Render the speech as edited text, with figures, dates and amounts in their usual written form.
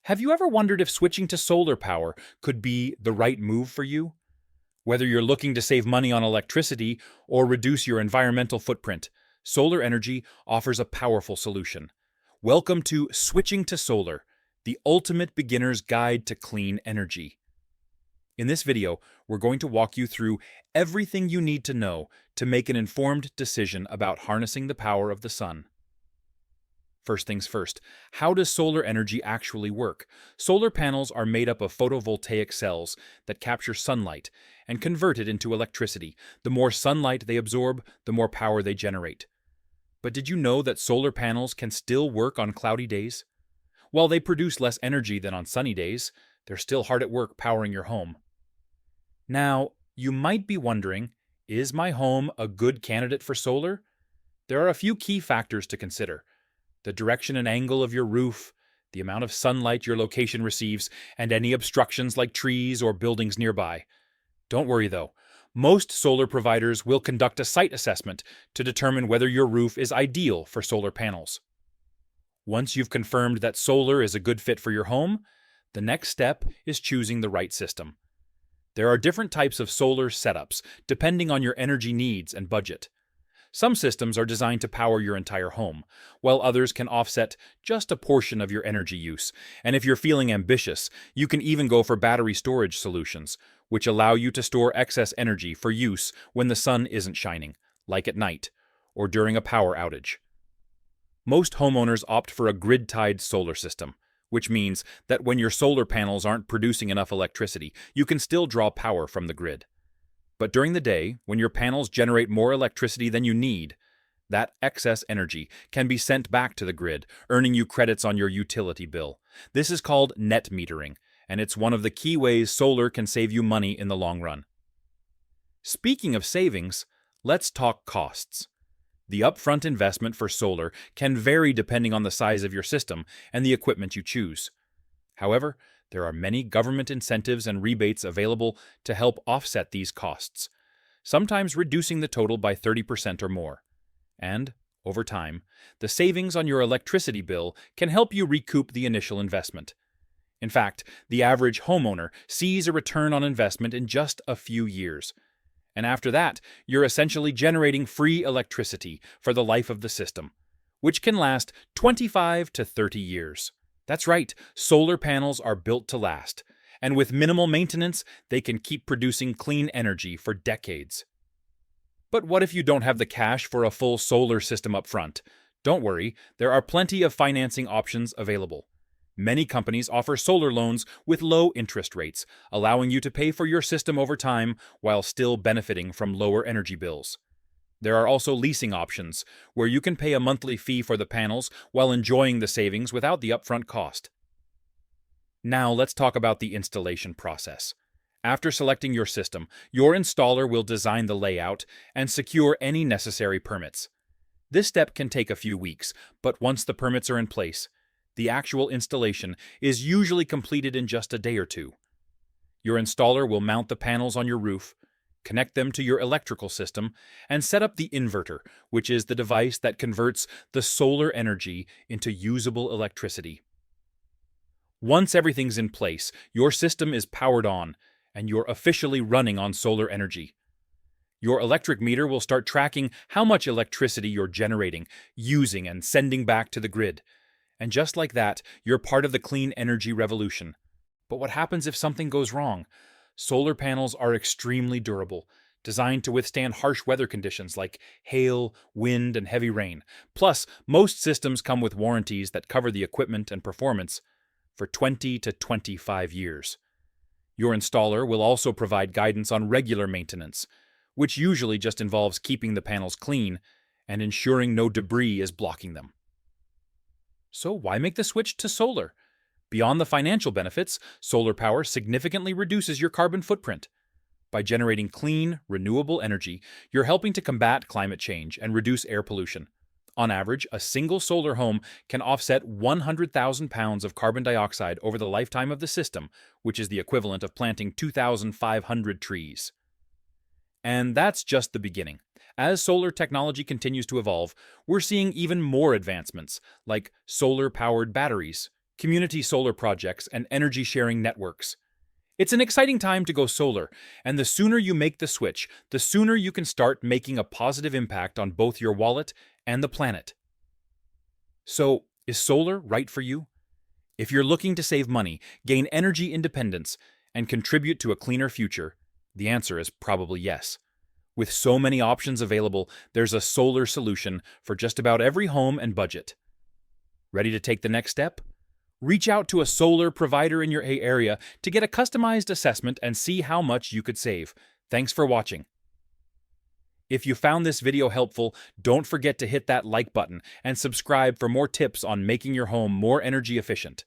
Have you ever wondered if switching to solar power could be the right move for you? Whether you're looking to save money on electricity or reduce your environmental footprint, solar energy offers a powerful solution. Welcome to Switching to Solar, the ultimate beginner's guide to clean energy. In this video, we're going to walk you through everything you need to know to make an informed decision about harnessing the power of the sun. First things first, how does solar energy actually work? Solar panels are made up of photovoltaic cells that capture sunlight and convert it into electricity. The more sunlight they absorb, the more power they generate. But did you know that solar panels can still work on cloudy days? While they produce less energy than on sunny days, they're still hard at work powering your home. Now, you might be wondering, is my home a good candidate for solar? There are a few key factors to consider: the direction and angle of your roof, the amount of sunlight your location receives, and any obstructions like trees or buildings nearby. Don't worry though, most solar providers will conduct a site assessment to determine whether your roof is ideal for solar panels. Once you've confirmed that solar is a good fit for your home, the next step is choosing the right system. There are different types of solar setups, depending on your energy needs and budget. Some systems are designed to power your entire home, while others can offset just a portion of your energy use. And if you're feeling ambitious, you can even go for battery storage solutions, which allow you to store excess energy for use when the sun isn't shining, like at night, or during a power outage. Most homeowners opt for a grid-tied solar system, which means that when your solar panels aren't producing enough electricity, you can still draw power from the grid. But during the day, when your panels generate more electricity than you need, that excess energy can be sent back to the grid, earning you credits on your utility bill. This is called net metering, and it's one of the key ways solar can save you money in the long run. Speaking of savings, let's talk costs. The upfront investment for solar can vary depending on the size of your system and the equipment you choose. However, there are many government incentives and rebates available to help offset these costs, sometimes reducing the total by 30% or more. And, over time, the savings on your electricity bill can help you recoup the initial investment. In fact, the average homeowner sees a return on investment in just a few years. And after that, you're essentially generating free electricity for the life of the system, which can last 25 to 30 years. That's right, solar panels are built to last, and with minimal maintenance, they can keep producing clean energy for decades. But what if you don't have the cash for a full solar system up front? Don't worry, there are plenty of financing options available. Many companies offer solar loans with low interest rates, allowing you to pay for your system over time while still benefiting from lower energy bills. There are also leasing options, where you can pay a monthly fee for the panels while enjoying the savings without the upfront cost. Now let's talk about the installation process. After selecting your system, your installer will design the layout and secure any necessary permits. This step can take a few weeks, but once the permits are in place, the actual installation is usually completed in just a day or two. Your installer will mount the panels on your roof, connect them to your electrical system, and set up the inverter, which is the device that converts the solar energy into usable electricity. Once everything's in place, your system is powered on, and you're officially running on solar energy. Your electric meter will start tracking how much electricity you're generating, using, and sending back to the grid. And just like that, you're part of the clean energy revolution. But what happens if something goes wrong? Solar panels are extremely durable, designed to withstand harsh weather conditions like hail, wind, and heavy rain. Plus, most systems come with warranties that cover the equipment and performance for 20 to 25 years. Your installer will also provide guidance on regular maintenance, which usually just involves keeping the panels clean and ensuring no debris is blocking them. So why make the switch to solar? Beyond the financial benefits, solar power significantly reduces your carbon footprint. By generating clean, renewable energy, you're helping to combat climate change and reduce air pollution. On average, a single solar home can offset 100,000 pounds of carbon dioxide over the lifetime of the system, which is the equivalent of planting 2,500 trees. And that's just the beginning. As solar technology continues to evolve, we're seeing even more advancements, like solar-powered batteries, community solar projects, and energy sharing networks. It's an exciting time to go solar, and the sooner you make the switch, the sooner you can start making a positive impact on both your wallet and the planet. So, is solar right for you? If you're looking to save money, gain energy independence, and contribute to a cleaner future, the answer is probably yes. With so many options available, there's a solar solution for just about every home and budget. Ready to take the next step? Reach out to a solar provider in your area to get a customized assessment and see how much you could save. Thanks for watching. If you found this video helpful, don't forget to hit that like button and subscribe for more tips on making your home more energy efficient.